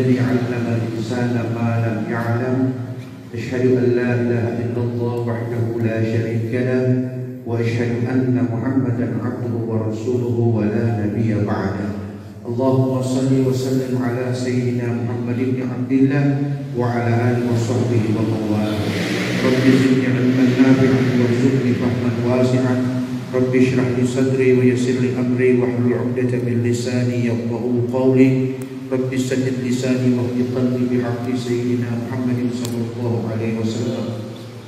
الذي علم الإنسان ما لم يعلم أشهد أن لا إله إلا الله وحده لا شريك له وأشهد أن محمدا عبده ورسوله ولا نبي بعده اللهم صل وسلم على سيدنا محمد بن عبد الله وعلى آله وصحبه ومن والاه رب زدني علما نافعا وارزقني فهما واسعا رب اشرح لي صدري ويسر لي أمري واحلل عقدة من لساني يفقهوا قولي رب سدد لساني واهد قلبي بحق سيدنا محمد صلى الله عليه وسلم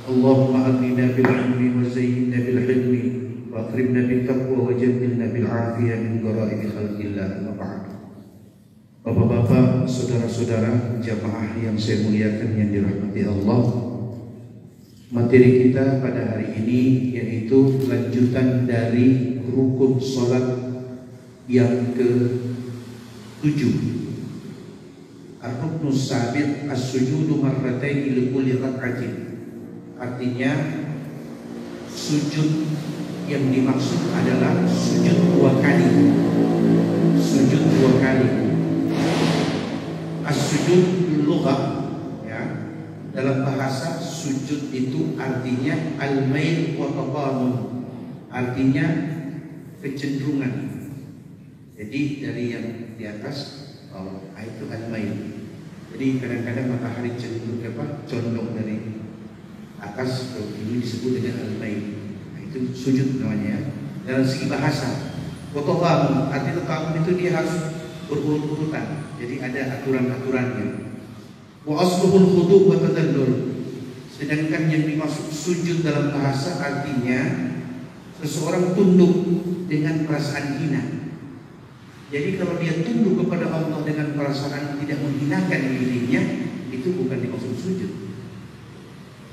اللهم أغننا بالعلم وزينا بالحلم وأكرمنا بالتقوى وجملنا بالعافية من غرائب خلق الله أما بعد. Bapak-bapak, saudara-saudara jamaah yang saya muliakan yang dirahmati Allah, materi kita pada hari ini yaitu lanjutan dari rukun salat yang ke-7. Ar-ruknus sabit as-sujudu marrataini li kulli rak'atin. Artinya sujud yang dimaksud adalah sujud 2 kali. Sujud 2 kali. As-sujud lughah, ya. Dalam bahasa sujud itu artinya al-mail wa tadammun. Artinya kecenderungan. Jadi dari yang di atas bawah itu al-mail. Jadi kadang-kadang matahari cenderung condong dari atas ke ini disebut dengan al-mail. Itu sujud namanya ya. Dalam segi bahasa tadammun, arti tadammun itu dia harus berurut-urutan. Jadi ada aturan-aturannya. Wa asluhul khudu' wa tadallul. Sedangkan yang dimaksud sujud dalam bahasa artinya seseorang tunduk dengan perasaan hina. Jadi kalau dia tunduk kepada Allah dengan perasaan tidak menghinakan dirinya, itu bukan dimaksud sujud.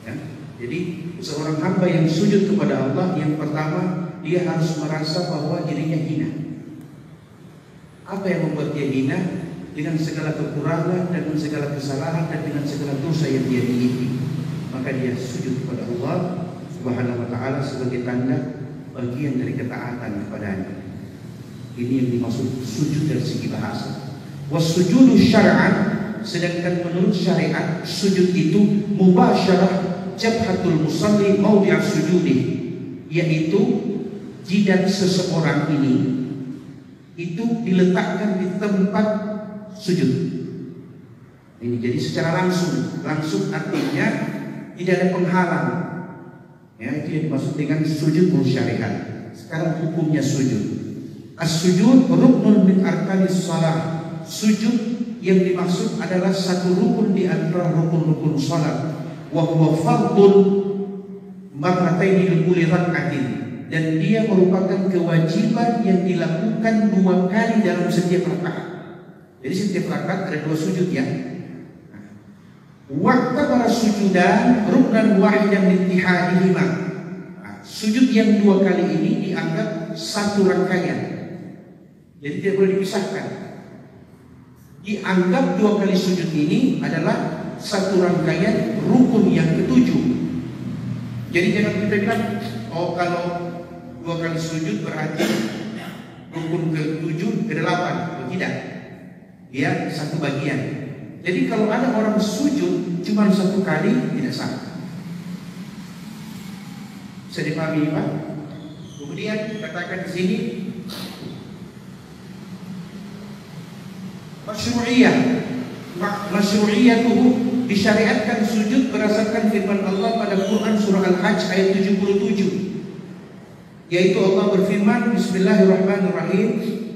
Ya? Jadi seorang hamba yang sujud kepada Allah, yang pertama dia harus merasa bahwa dirinya hina. Apa yang membuat dia hina? Dengan segala kekurangan dan dengan segala kesalahan dan dengan segala dosa yang dia miliki. Maka dia sujud kepada Allah Subhanahu wa ta'ala sebagai tanda bagian dari ketaatan kepadanya. Ini yang dimaksud sujud dari segi bahasa. Was-sujudu syar'an, sedangkan menurut syariat sujud itu mubasyarah jabhatul musalli mawdi'as sujudi, yaitu jidat seseorang ini itu diletakkan di tempat sujud. Ini jadi secara langsung artinya tidak ada penghalang. Ya, itu yang dimaksud dengan sujud syariat. Sekarang hukumnya sujud. As-sujud ruknun min arkanis shalah. Sujud yang dimaksud adalah satu rukun di antara rukun-rukun salat. Wa huwa fardun marrataini li kulli rak'atin. Dan dia merupakan kewajiban yang dilakukan 2 kali dalam setiap rakaat. Jadi setiap rakaat ada 2 sujud ya. Waktu para sujudan ruknan wahidan littihadihima. Sujud yang 2 kali ini dianggap satu rangkaian. Jadi tidak boleh dipisahkan. Dianggap 2 kali sujud ini adalah satu rangkaian rukun yang ke-7. Jadi jangan kita bilang, oh kalau 2 kali sujud berarti rukun ke-7 ke-8. Tidak. Dia satu bagian. Jadi kalau ada orang sujud cuma 1 kali tidak sah. Bisa dipahami Pak? Kemudian katakan di sini masyru'iyatuhu, disyariatkan sujud berdasarkan firman Allah pada Quran surah Al-Hajj ayat 77, yaitu Allah berfirman, Bismillahirrahmanirrahim,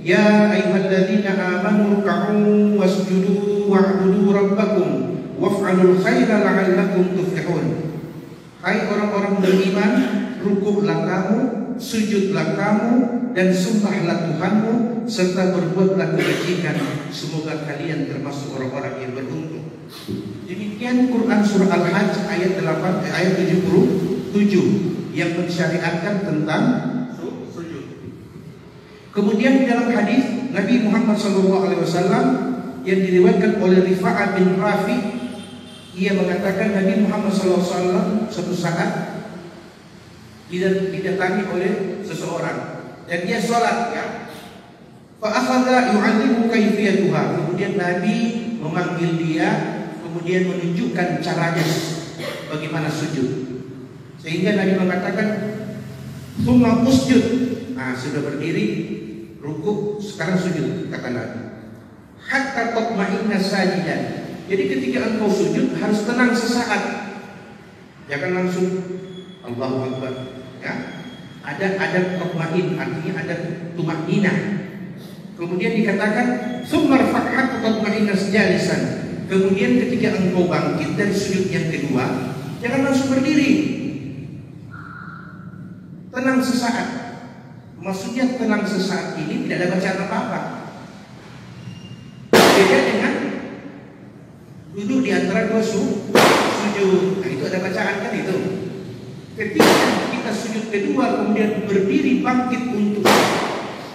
Ya ayyuhalladzina amanu ruk'u wasjudu wa'budu rabbakum waf'alul khaira la'allakum tuflihun. Hai orang-orang beriman, rukuklah kamu, sujudlah kamu, dan sembahlah Tuhanmu serta berbuatlah kebajikan, semoga kalian termasuk orang-orang yang beruntung. Demikian Quran surah Al-Hajj ayat 77 yang mensyariatkan tentang sujud. Kemudian di dalam hadis Nabi Muhammad SAW yang diriwayatkan oleh Rifa'ah bin Rafi, ia mengatakan Nabi Muhammad SAW suatu saat didatangi oleh seseorang dan dia sholat ya. Fa akhadha yu'allimu kaifiyatuha. Kemudian Nabi memanggil dia, kemudian menunjukkan caranya bagaimana sujud. Sehingga Nabi mengatakan, "Tsumma usjud." Nah, sudah berdiri, ruku, sekarang sujud, kata Nabi. Hatta tatma'inna sajidan. Jadi ketika engkau sujud harus tenang sesaat. Jangan langsung Allahu Akbar. Ya. Ada tatma'in, artinya ada tumakninah. Kemudian dikatakan tsumma rafa'at tatma'inna jalisan. Kemudian ketika engkau bangkit dari sujud yang kedua, jangan langsung berdiri. Tenang sesaat. Maksudnya tenang sesaat ini tidak ada bacaan apa-apa. Beda dengan duduk di antara dua sujud. Nah, itu ada bacaan kan itu. Ketika kita sujud kedua kemudian berdiri bangkit untuk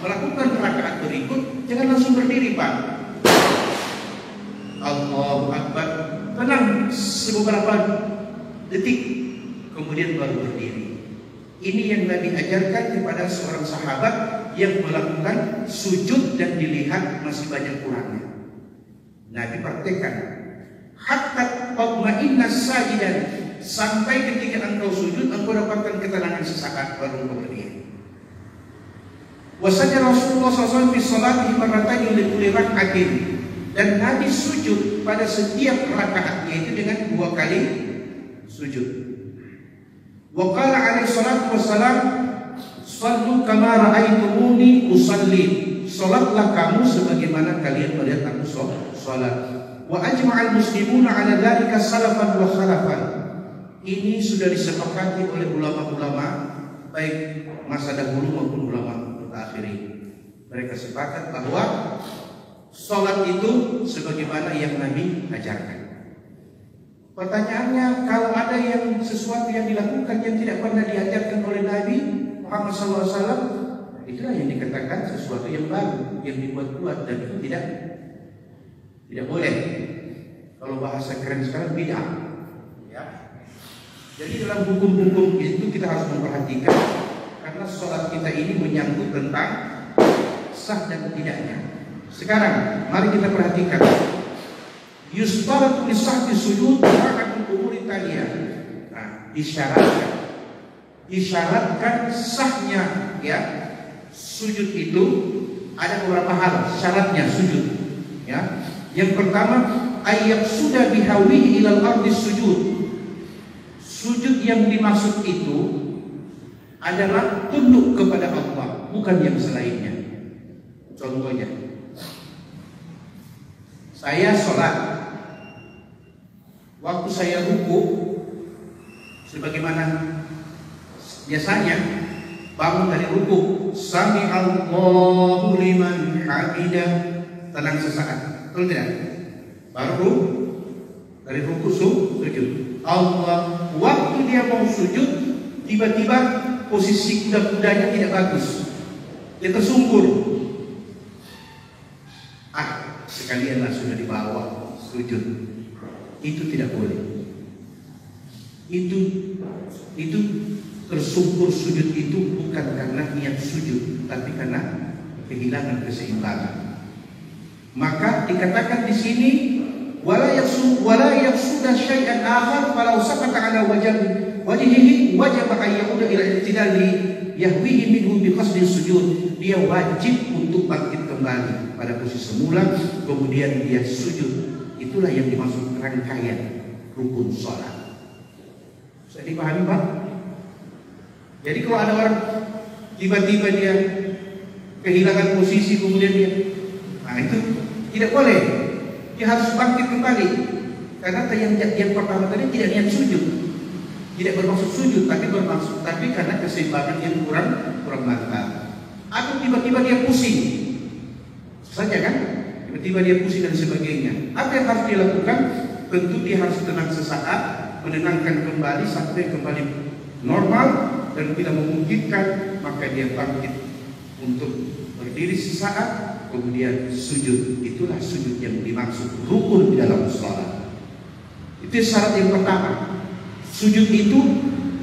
melakukan rakaat berikut, jangan langsung berdiri, Pak. Allahu Akbar. Tenang beberapa detik kemudian baru berdiri. Ini yang Nabi ajarkan kepada seorang sahabat yang melakukan sujud dan dilihat masih banyak kurangnya. Nabi praktekkan. Hatta tatma'inna sajidan, sampai ketika engkau sujud engkau dapatkan ketenangan sesaat baru engkau berdiri. Wasajada Rasulullah SAW fi salatihi marratayn li kulli rak'atin, dan Nabi sujud pada setiap rakaat, yaitu dengan 2 kali sujud. Wa qala alaihi salatu wassalam, "Shallu kama ra'aitumuni usalli." Salatlah kamu sebagaimana kalian melihat aku salat. Wa ajma'al muslimuna 'ala dzalika salafan wa khalafan. Ini sudah disepakati oleh ulama-ulama baik masa dahulu maupun ulama mutaakhirin. Mereka sepakat bahwa salat itu sebagaimana yang Nabi ajarkan. Pertanyaannya, kalau ada yang sesuatu yang dilakukan yang tidak pernah diajarkan oleh Nabi Muhammad SAW, itulah yang dikatakan sesuatu yang baru, yang dibuat-buat, dan itu tidak boleh. Kalau bahasa keren sekarang bid'ah. Ya. Jadi dalam hukum-hukum itu kita harus memperhatikan, karena sholat kita ini menyangkut tentang sah dan tidaknya. Sekarang mari kita perhatikan. Yustaratu lisahhi sujud ba'da umuri taliyah. Nah, disyaratkan sahnya ya sujud itu ada beberapa hal syaratnya sujud. Ya. Yang pertama, ayat sudah bihawihi ilal ardi sujud. Sujud yang dimaksud itu adalah tunduk kepada Allah, bukan yang selainnya. Contohnya, saya sholat, waktu saya ruku, sebagaimana biasanya bangun dari ruku, sami Allahu liman hamidah, tenang sesaat, betul tidak? Baru dari ruku sujud. Allah, waktu dia mau sujud, tiba-tiba posisi kuda-kudanya tidak bagus, dia tersungkur. Sekalianlah sudah dibawa sujud. Itu tidak boleh. Itu tersungkur sujud itu bukan karena niat sujud, tapi karena kehilangan keseimbangan. Maka dikatakan di sini wala yaqsuda syai'an akhar falau saqata ala wajhihi wajib an yauda ila i'tidal yahwihi minhu bi qasdi sujud. Dia wajib untuk bangkit kembali pada posisi semula, kemudian dia sujud. Itulah yang dimaksud rangkaian rukun sholat. Bisa dipahami, Pak? Jadi kalau ada orang tiba-tiba dia kehilangan posisi, kemudian dia, nah itu tidak boleh. Dia harus bangkit kembali. Karena yang pertama tadi tidak niat sujud, tidak bermaksud sujud, tapi karena keseimbangan yang kurang mantap. Atau tiba-tiba dia pusing saja kan? Tiba-tiba dia pusing dan sebagainya. Apa yang harus dilakukan? Tentu dia harus tenang sesaat, menenangkan kembali sampai kembali normal, dan bila memungkinkan maka dia bangkit untuk berdiri sesaat, kemudian sujud. Itulah sujud yang dimaksud rukun di dalam sholat. Itu syarat yang pertama. Sujud itu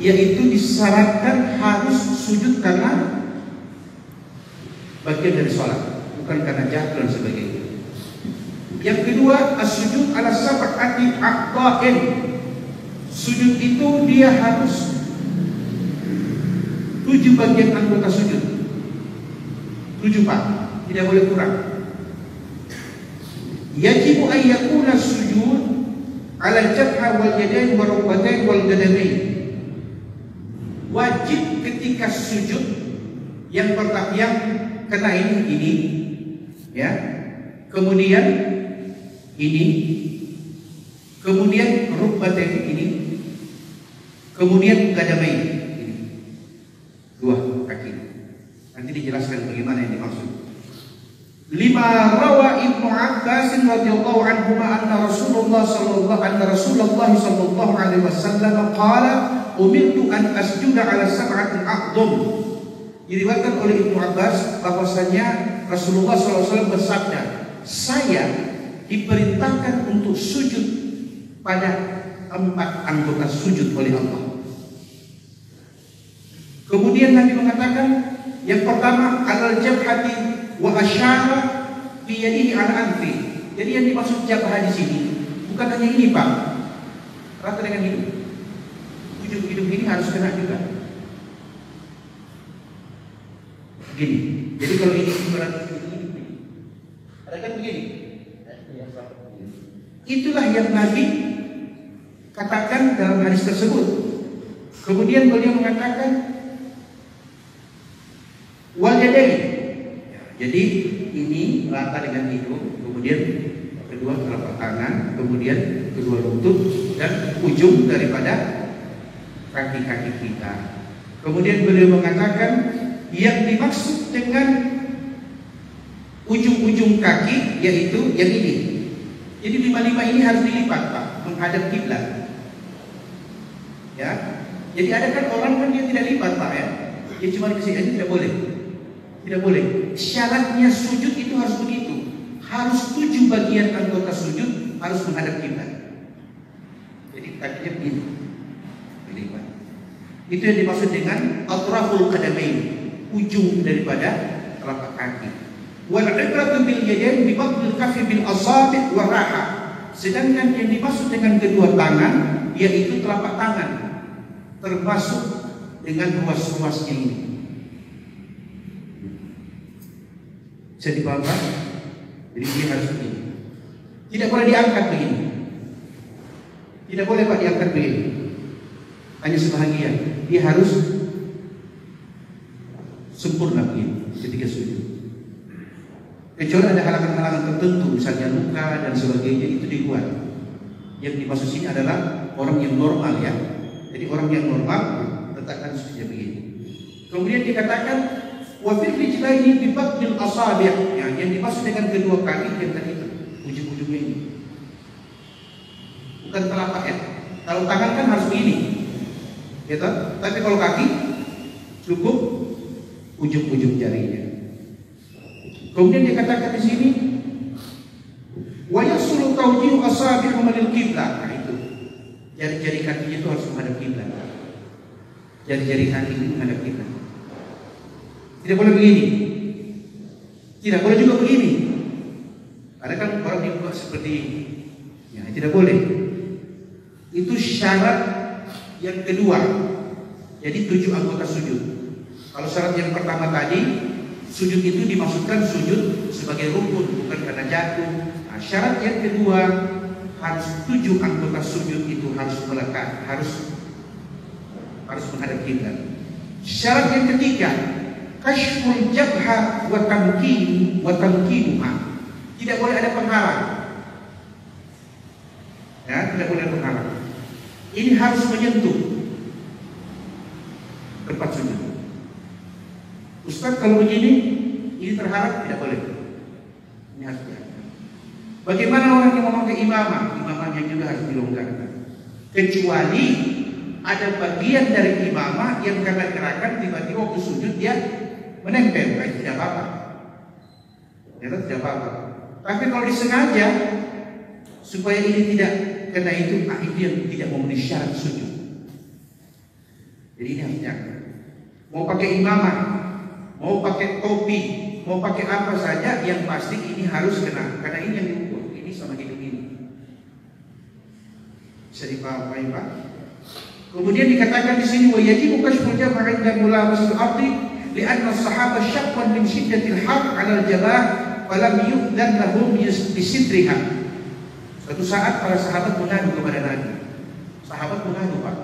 yaitu disyaratkan harus sujud karena bagian dari sholat, bukan karena jatuh dan sebagainya. Yang kedua, as-sujud ala sab'ati a'dha'in. Sujud itu dia harus 7 bagian anggota sujud. 7 Pak, tidak boleh kurang. Yajibu an yakuna sujud ala jabha wal yadain wal rukbatain wal qadamain. Wajib ketika sujud yang pertama yang kena ini ya. Kemudian ini, kemudian rukbatain ini, kemudian qadamain ini. 2 kaki. Nanti dijelaskan bagaimana yang dimaksud. Lima rawa Ibnu Abbas radhiyallahu anhu anna Rasulullah sallallahu alaihi wasallam qala umirtu an asjuda ala sab'atin a'dham. Diriwayatkan oleh Ibnu Abbas bahwasanya Rasulullah SAW bersabda, saya diperintahkan untuk sujud pada 4 anggota sujud oleh Allah. Kemudian Nabi mengatakan, yang pertama alal jabhati wa asyara bi yadihi ala anfi. Jadi yang dimaksud jabhah di sini bukan hanya ini Pak, rata dengan hidung. Hidung ini harus kena juga. Begini. Jadi kalau ini berarti begini. Ada kan begini? Itulah yang Nabi katakan dalam hadis tersebut. Kemudian beliau mengatakan wal yadain. Jadi ini rata dengan hidung, kemudian kedua telapak tangan, kemudian kedua lutut dan ujung daripada kaki-kaki kita. Kemudian beliau mengatakan yang dimaksud dengan ujung-ujung kaki yaitu yang ini. Jadi 5 ini harus dilipat Pak, menghadap kiblat. Ya. Jadi ada kan orang kan dia tidak lipat Pak ya. Dia cuma ke sini tidak boleh. Tidak boleh. Syaratnya sujud itu harus begitu. Harus 7 bagian anggota sujud harus menghadap kiblat. Jadi kakinya begini. Dilipat. Itu yang dimaksud dengan atraful qadamain, ujung daripada telapak kaki. Wal ibratu bil yadain bi batnil kaffi bil asabi' wa raha. Sedangkan yang dimaksud dengan kedua tangan yaitu telapak tangan, termasuk dengan ruas-ruasnya ini. Bisa dipahami? Jadi dia harus begini. Tidak boleh diangkat begini. Tidak boleh Pak diangkat begini. Hanya sebahagian. Dia harus sempurna begini ketika sujud. Kecuali ada halangan-halangan tertentu, misalnya luka dan sebagainya, itu dibuat. Yang dimaksud sini adalah orang yang normal ya. Jadi orang yang normal letakkan sujudnya begini. Kemudian dikatakan wa fil rijlaini bi batnil asabi', yang dimaksud dengan kedua kaki yang tadi itu ujung-ujungnya ini. Bukan telapak ya. Kalau tangan kan harus begini. Ya toh? Tapi kalau kaki cukup ujung-ujung jarinya. Kemudian dikatakan di sini wa yasulu tawjihu asabi'u lil qiblah. Nah itu. Jari-jari kakinya itu harus menghadap kiblat. Jari-jari kaki itu menghadap kiblat. Tidak boleh begini. Tidak boleh juga begini. Ada kan orang dibuat seperti ini. Ya, tidak boleh. Itu syarat yang kedua. Jadi 7 anggota sujud. Kalau syarat yang pertama tadi, sujud itu dimaksudkan sujud sebagai rukun, bukan karena jatuh. Nah, syarat yang kedua harus 7 anggota sujud itu harus melekat, harus menghadap kiblat. Syarat yang ketiga, kashful jabha wa tamkinuha. Tidak boleh ada penghalang. Ya, tidak boleh ada penghalang. Ini harus menyentuh tempat sujud. Ustaz kalau begini, ini terhalang, tidak boleh. Ini harus diangkat. Bagaimana orang yang memakai imamah? Imamahnya juga harus dilonggarkan. Kecuali ada bagian dari imamah yang karena gerakan tiba-tiba waktu sujud dia menempel, tidak apa-apa. Tidak apa-apa. Tapi kalau disengaja supaya ini tidak kena itu, itu yang tidak memenuhi syarat sujud. Jadi ini harus diangkat. Mau pakai imamah, mau pakai topi, mau pakai apa saja, yang pasti ini harus kena. Karena ini yang diukur. Ini sama hidup ini. Bisa dipahami, Pak? Kemudian dikatakan di sini wa yajibu kashful jam'a 'inda mulamasatil ardi li'anna as-sahaba syaqqan min shiddatil har 'ala al-jabah wa lam yu'dhan lahum bisitriha. Suatu saat para sahabat mengadu kepada Nabi. Sahabat mengadu, Pak,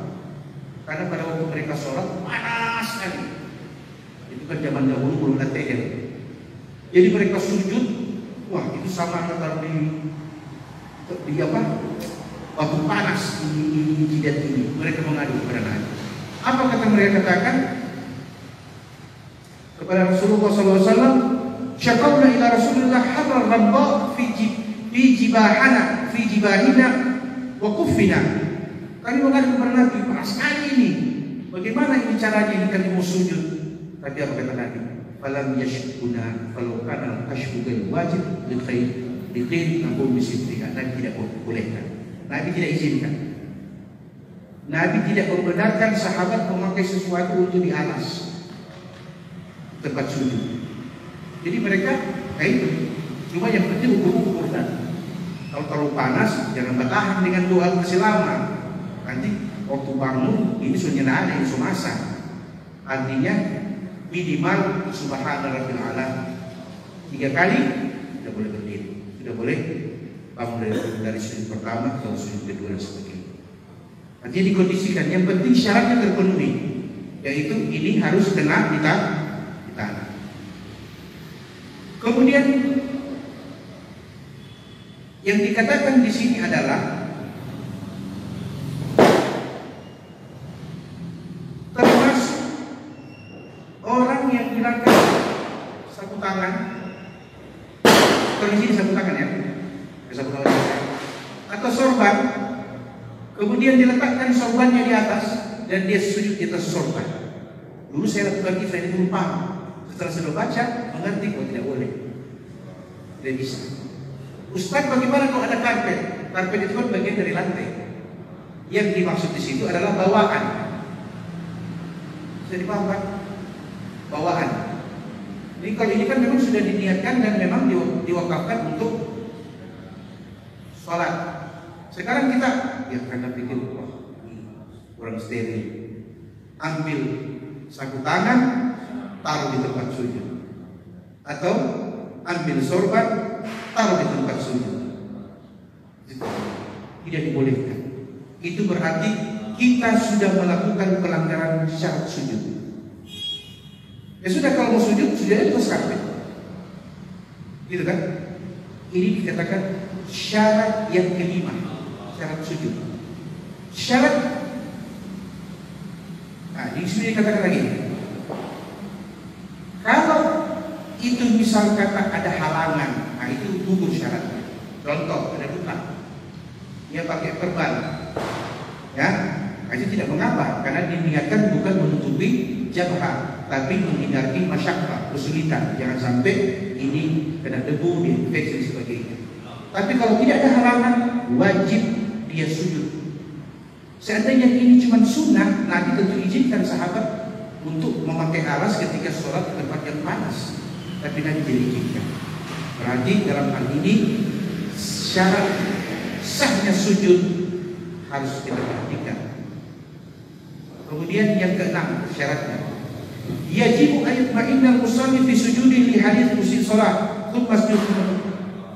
karena pada waktu mereka sholat panas sekali. Itu kan zaman dahulu belum ada TL. Jadi mereka sujud, wah itu sama kata di apa? Waktu panas di jidat ini. Mereka mengadu kepada Nabi. Apa kata mereka katakan kepada Rasulullah SAW? Syakawna ila Rasulullah harra ramda fi jibahina wa kuffina. Kami mengadu kepada Nabi, panas sekali ini. Bagaimana ini caranya ini kami mau sujud? Tapi apa kata Nabi? Falam yashkuna falau kana kashfu bil wajib bil khair naqul bisitrika. Nabi tidak bolehkan. Nabi tidak izinkan. Nabi tidak membenarkan sahabat memakai sesuatu untuk di alas tempat sujud. Jadi mereka itu cuma yang penting ukur kan. Kalau terlalu panas jangan bertahan dengan doa masih lama. Nanti waktu bangun ini sudah ada yang masak. Artinya minimal subhana rabbil ala 3 kali sudah boleh berdiri, sudah boleh bangun dari sujud pertama ke sujud kedua dan sebagainya. Artinya dikondisikan, yang penting syaratnya terpenuhi, yaitu ini harus kena di tanah. Kemudian yang dikatakan di sini adalah termasuk orang yang menggunakan sapu tangan. Kalau di sini sapu tangan ya, sapu tangan atau sorban, kemudian diletakkan sorbannya di atas dan dia sujud di atas sorban. Dulu saya lakukan itu, saya belum paham. Setelah saya baca, mengerti kalau tidak boleh, tidak bisa. Ustaz, bagaimana kalau ada karpet? Karpet itu kan bagian dari lantai. Yang dimaksud di situ adalah bawaan. Bisa dipaham kan? Bawaan. Ini kalau ini kan memang sudah diniatkan dan memang diwakafkan untuk sholat. Sekarang kita ya karena pikir kurang steril, ambil sapu tangan, taruh di tempat sujud, atau ambil sorban, taruh di tempat sujud. Itu tidak dibolehkan. Itu berarti kita sudah melakukan pelanggaran syarat sujud. Ya sudah, kalau mau sujud sudah itu karpet, gitu kan? Ini dikatakan syarat yang kelima, syarat sujud. Syarat, nah di sini dikatakan lagi, kalau itu misal kata ada halangan, nah itu gugur syaratnya. Contoh, ada luka, dia pakai perban, ya, aja tidak mengapa, karena diniatkan bukan menutupi jabha, tapi menghindari masyarakat, kesulitan. Jangan sampai ini kena debu, diinfeksi dan sebagainya. Tapi kalau tidak ada halangan, wajib dia sujud. Seandainya ini cuma sunnah, Nabi tentu izinkan sahabat untuk memakai alas ketika sholat di tempat yang panas. Tapi Nabi tidak izinkan. Berarti dalam hal ini syarat sahnya sujud harus kita perhatikan. Kemudian yang keenam syaratnya, yajibu ayatma'innal musalli fi sujudi li hadits musil salat thumma masjud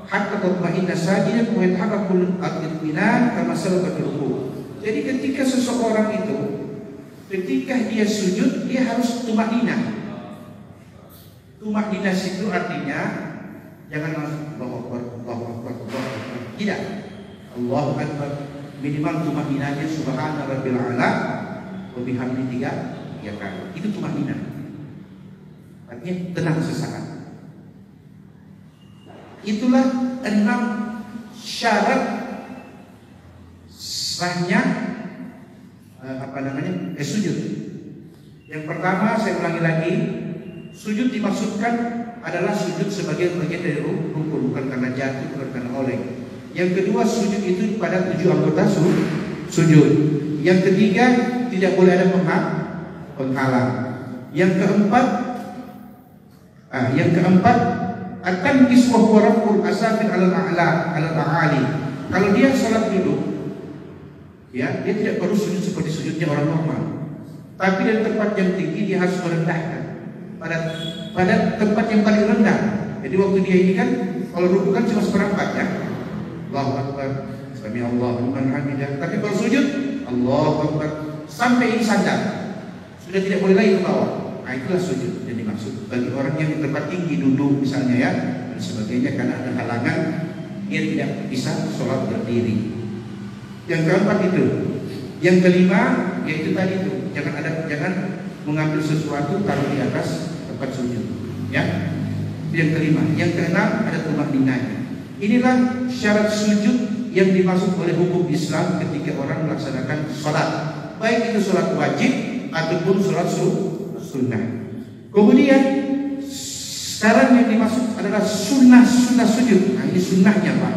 hatta tatma'inna sajidan wa yatahaqqaqul al-itminan kama sabaq al-ruku'. Jadi ketika seseorang itu ketika dia sujud dia harus tumaninah. Tumaninah itu artinya jangan langsung Allahu Akbar. Tidak. Allahu Akbar. Minimal tumaninahnya subhana rabbil a'la wa bihamdi 3 kali. Itu tumaninah. Artinya tenang sesaat. Itulah 6 syarat sahnya sujud. Yang pertama, saya ulangi lagi, sujud dimaksudkan adalah sujud sebagai bagian dari rukun, bukan karena jatuh, bukan karena oleng. Yang kedua, sujud itu pada 7 anggota sujud. Yang ketiga, tidak boleh ada penghalang. Yang keempat At-tanqis wa huwa raf'ul asafir 'ala al-a'ali. Kalau dia salat duduk, ya, dia tidak perlu sujud seperti sujudnya orang normal. Tapi dari tempat yang tinggi dia harus merendahkan pada tempat yang paling rendah. Jadi waktu dia ini kan kalau rukuk kan cuma seperempat ya. Allahu Akbar, sami Allahu liman hamidah. Tapi kalau sujud Allahu Akbar sampai ini sandar. Sudah tidak boleh lagi ke bawah. Nah, itulah sujud yang dimaksud. Bagi orang yang di tempat tinggi duduk misalnya ya dan sebagainya karena ada halangan, dia tidak bisa sholat berdiri. Yang keempat itu. Yang kelima yaitu tadi itu, jangan mengambil sesuatu taruh di atas tempat sujud. Ya. Yang kelima. Yang keenam ada tumaninah. Inilah syarat sujud yang dimaksud oleh hukum Islam ketika orang melaksanakan sholat, baik itu sholat wajib ataupun sholat sunnah. Kemudian sekarang yang dimaksud adalah sunnah sujud. Nah, ini sunnahnya Pak.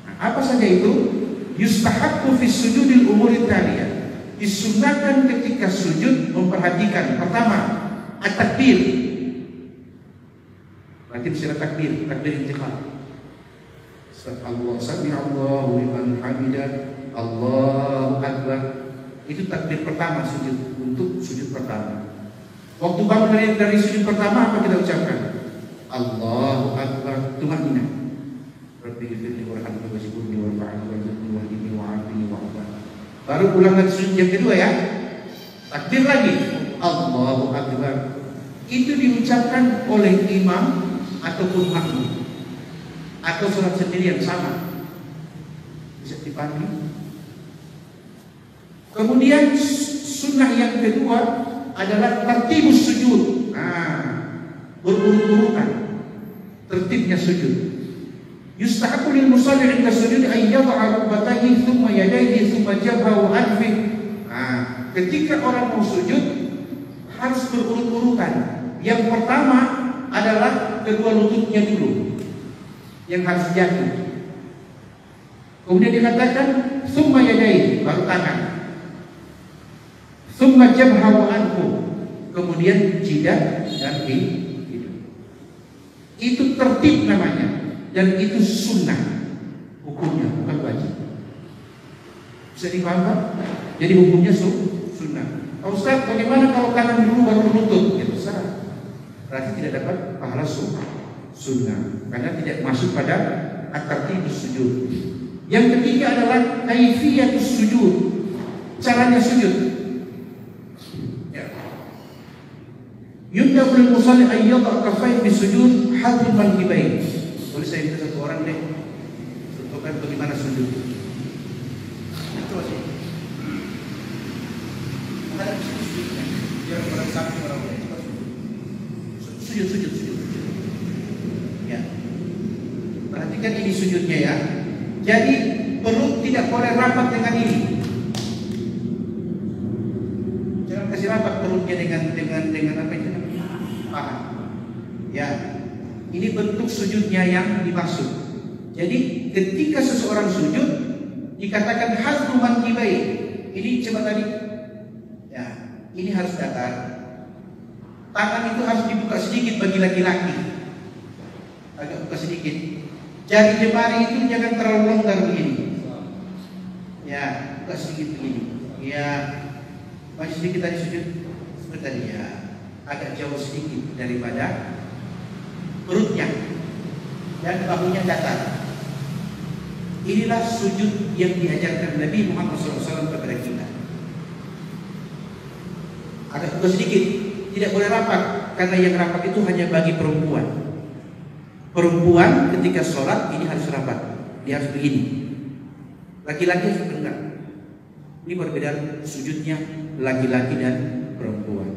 Nah, apa saja itu? Yustahabbu fi sujudil umuri taliyah. Disunnahkan ketika sujud memperhatikan pertama at-takbir. Berarti secara takbir intiqal. Allah sami Allahu liman hamidah, Allahu akbar. Itu takbir pertama sujud untuk sujud pertama. Waktu bangun dari sujud pertama apa kita ucapkan? Allahu akbar, tumaninah. Rabbi ghfirli warhamni wajibni warfa'ni warzuqni wahdini wa'afini wa'afani. Baru pulang lagi sujud yang kedua ya. Takbir lagi, Allahu akbar. Itu diucapkan oleh imam ataupun makmum atau sholat sendiri yang sama. Bisa dipahami? Kemudian sunnah yang kedua adalah tertibus sujud. Berurut-urutan tertibnya sujud. Yustahabbu lil musalli 'inda sujud ay yad'a rukbatayhi thumma yadayhi thumma jabhahu anfih. Ketika orang mau sujud harus berurut-urutan. Yang pertama adalah kedua lututnya dulu yang harus jatuh. Kemudian dikatakan thumma yadayhi, baru tangan. Thumma jabhahu anhu, kemudian jidat dan hidung. Itu tertib namanya, dan itu sunnah hukumnya, bukan wajib. Bisa dipaham? Jadi hukumnya sunnah. Ustaz, bagaimana kalau kanan dulu baru lutut? Ya terserah. Berarti tidak dapat pahala sunnah, karena tidak masuk pada at-tartibus sujud. Yang ketiga adalah kaifiyatus sujud, caranya sujud. Yunda boleh musalli ayyadha kafaih bisujud hadul mankibain. Boleh saya minta satu orang deh contohkan bagaimana sujud. Itu aja. Ada sujudnya. Biar orang samping orang lain. Sujud. Ya. Perhatikan ini sujudnya ya. Jadi perut tidak boleh rapat dengan ini. Jangan kasih rapat perutnya dengan apa itu? Paha. Ya. Ini bentuk sujudnya yang dimaksud. Jadi ketika seseorang sujud dikatakan hazmu mankibai. Ini coba tadi. Ya, ini harus datar. Tangan itu harus dibuka sedikit bagi laki-laki. Agak buka sedikit. Jari jemari itu jangan terlalu longgar begini. Ya, buka sedikit begini. Ya, masih sedikit tadi sujud. Seperti tadi ya. Agak jauh sedikit daripada perutnya dan bahunya datar. Inilah sujud yang diajarkan Nabi Muhammad SAW kepada kita. Agak buka sedikit, tidak boleh rapat, karena yang rapat itu hanya bagi perempuan. Perempuan ketika sholat ini harus rapat, dia harus begini. Laki-laki harus enggak. Ini perbedaan sujudnya laki-laki dan perempuan.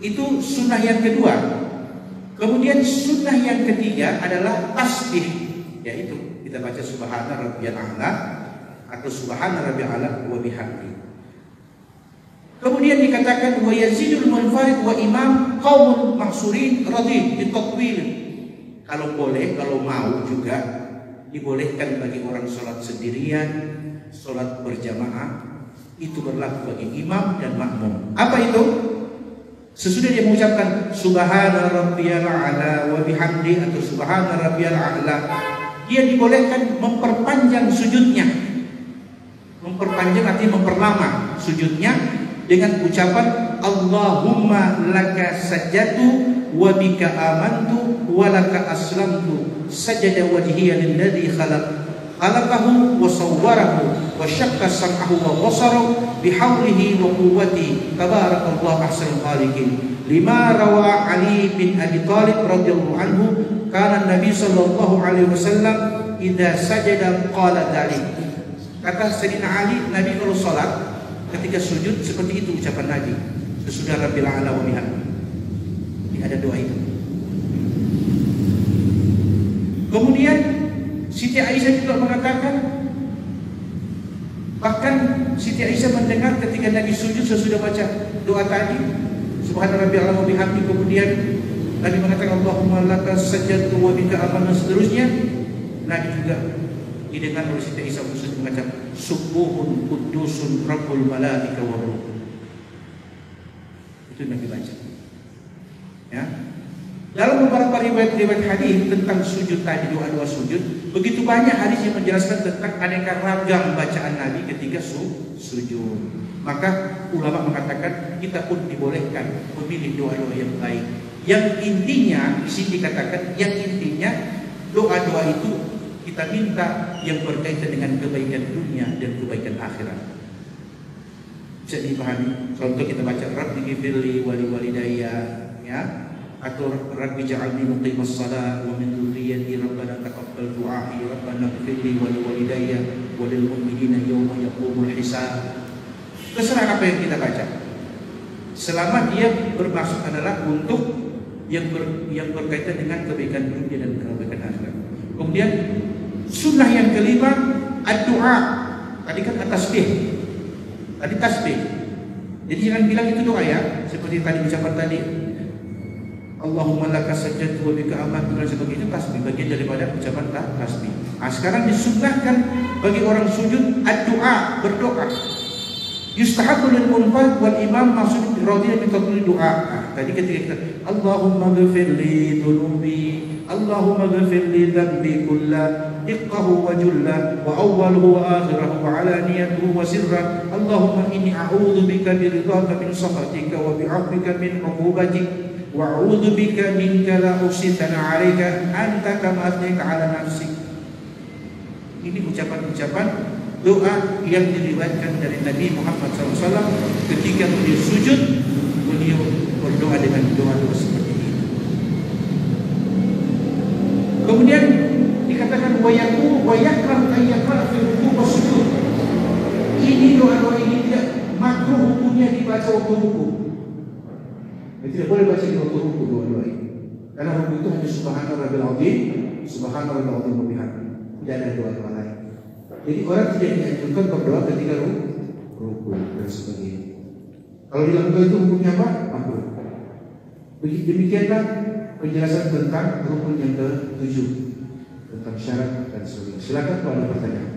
Itu sunnah yang kedua. Kemudian sunnah yang ketiga adalah tasbih, yaitu kita baca subhana rabbiyal a'la atau subhana rabbiyal a'la wa bihamdi. Kemudian dikatakan wa yazidul munfarid wa imam qaumul mahsurin radid bitatwil. Kalau boleh, kalau mau juga dibolehkan bagi orang sholat sendirian, sholat berjamaah, itu berlaku bagi imam dan makmum. Apa itu? Sesudah dia mengucapkan Subhana rabbiyal a'la wa bihamdi atau Subhana rabbiyal a'la, dia dibolehkan memperpanjang sujudnya. Memperpanjang artinya memperlama sujudnya dengan ucapan Allahumma laka sajjatu wa bika amantu wa laka aslamtu sajada wajhiya lilladzi khalaqahu wa sawwarahu wa syaqqa sam'ahu wa basarahu bihaulihi wa quwwati tabarakallahu ahsanul khaliqin. Lima rawa Ali bin Abi Thalib radhiyallahu anhu kana Nabi sallallahu alaihi wasallam idza sajada qala dzalik. Kata Sayyidina Ali, Nabi kalau salat ketika sujud seperti itu ucapan Nabi, sesudah Rabbil a'la wa bihamdi. Ini ada doa itu. Kemudian Siti Aisyah juga mengatakan, bahkan Siti Aisyah mendengar ketika Nabi sujud sesudah baca doa tadi Subhana Rabbil a'la wa bihamdi, kemudian Nabi mengatakan Allahumma laka sajadtu wa bika amantu, seterusnya Nabi juga didengar oleh Siti Aisyah mengatakan Subuhun Qudusun Rabbul Malaika wa Ruh. Itu Nabi baca. Ya. Dalam beberapa riwayat hadis tentang sujud tadi, doa-doa sujud, begitu banyak hadis yang menjelaskan tentang aneka ragam bacaan Nabi ketika sujud. Maka ulama mengatakan kita pun dibolehkan memilih doa-doa yang baik. Yang intinya, di sini dikatakan, yang intinya doa-doa itu kita minta yang berkaitan dengan kebaikan dunia dan kebaikan akhirat. Bisa dipahami? Contoh kita baca Rabbi ghfirli wa li walidayya, ya, atau Rabbi ja'alni muqimas shalah wa min dzurriyyati rabbana taqabbal du'ai rabbana ghfirli wa li walidayya wa lil mu'minina yawma yaqumul hisab. Terserah apa yang kita baca, selama dia bermaksud adalah untuk yang berkaitan dengan kebaikan dunia dan kebaikan akhirat. Kemudian sunnah yang kelima ad-du'a. Tadi kan at-tasbih. Tadi tasbih. Jadi jangan bilang itu doa ya, seperti tadi ucapan tadi Allahumma laka sajadtu wa bika amantu dan sebagainya, tasbih, bagian daripada ucapan tasbih. Nah, sekarang disunnahkan bagi orang sujud ad-du'a, berdoa. Yustahabbu lil munfarid wal imam maksud radhiya bi taqlid doa. Nah, tadi ketika kita Allahumma ghfirli dhunubi, Allahumma ghfirli dhanbi kullah, diqqahu wa jullah wa awwaluhu wa akhirahu wa alaniyatuhu wa sirra. Allahumma inni a'udzu bika bi ridhaka min sakhatika wa bi 'afwika min 'uqubatik wa a'udzu bika minka la usitana 'alaika anta kama athnayta 'ala nafsik. Ini ucapan-ucapan doa yang diriwayatkan dari Nabi Muhammad SAW ketika beliau sujud, beliau berdoa dengan doa-doa seperti ini. Kemudian dikatakan wayaku wayakrah ayyakra fi ruku' wa sujud. Ini doa-doa ini tidak makruh hukumnya dibaca waktu ruku'. Tidak boleh baca di waktu ruku' doa-doa ini. Karena ruku' itu hanya Subhana Rabbil Azim, Subhana Rabbil Azim wa bihamdi. Tidak ada doa-doa lain. Jadi orang tidak dianjurkan berdoa ketika ruku' dan sebagainya. Kalau dilakukan itu hukumnya apa? Makruh. Demikianlah penjelasan tentang rukun yang ke-7, tentang syarat dan sebagainya. Silakan kalau ada pertanyaan.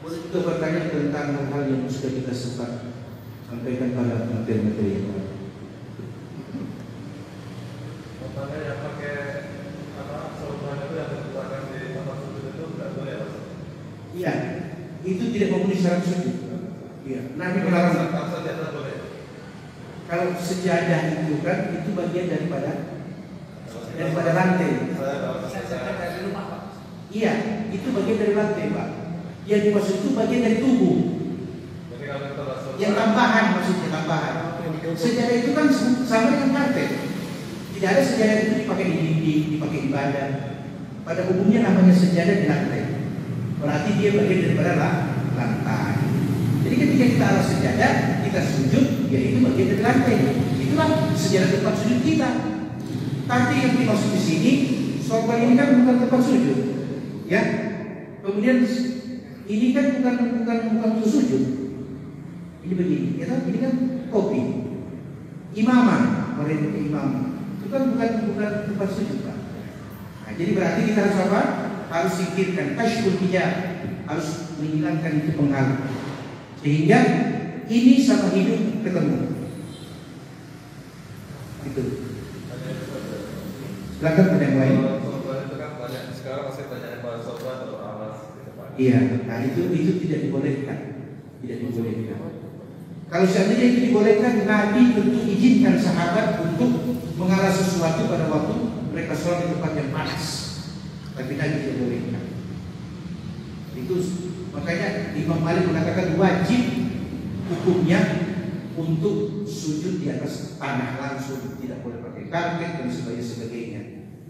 Boleh juga bertanya tentang hal-hal yang sudah kita sempat sampaikan pada materi-materi yang lain. Contohnya yang pakai solutan itu yang dikeluarkan di tempat sujud itu tidak boleh ya? Iya, itu tidak memenuhi syarat sujud. Iya, Nabi melarang. Kalau sejadah itu kan itu bagian daripada lantai. Iya, itu bagian dari lantai, Pak. Yang dimaksud itu bagian dari tubuh. Yang tambahan maksudnya tambahan. Sejadah itu kan sama dengan lantai. Tidak ada sejadah itu dipakai di dinding, dipakai di badan. Pada umumnya namanya sejadah di lantai. Berarti dia bagian daripada lantai. Jadi ketika kita arah sejadah, kita sujud, ya itu bagian dari lantai. Itulah sejadah tempat sujud kita. Tapi yang dimaksud di sini, sorban ini kan bukan tempat sujud, ya. Kemudian ini kan bukan untuk sujud. Ini begini, ya kan? Ini kan kopi. Imamah, mereka imamah. Itu kan bukan tempat sujud, Pak. Nah, jadi berarti kita harus apa? Harus singkirkan kashful hijab. harus menghilangkan itu pengaruh, sehingga ini sama hidup ketemu. Itu. Silakan ada yang lain. Sorban itu kan banyak sekarang masih banyak yang bahas sorban atau alas gitu Pak. Iya, nah itu tidak dibolehkan, tidak dibolehkan. Kalau seandainya itu dibolehkan, Nabi tentu izinkan sahabat untuk mengalah sesuatu pada waktu mereka sholat di tempat yang panas. Tapi Nabi tidak bolehkan. Itu makanya Imam Malik mengatakan wajib hukumnya untuk sujud di atas tanah langsung, tidak boleh pakai karpet dan sebagainya.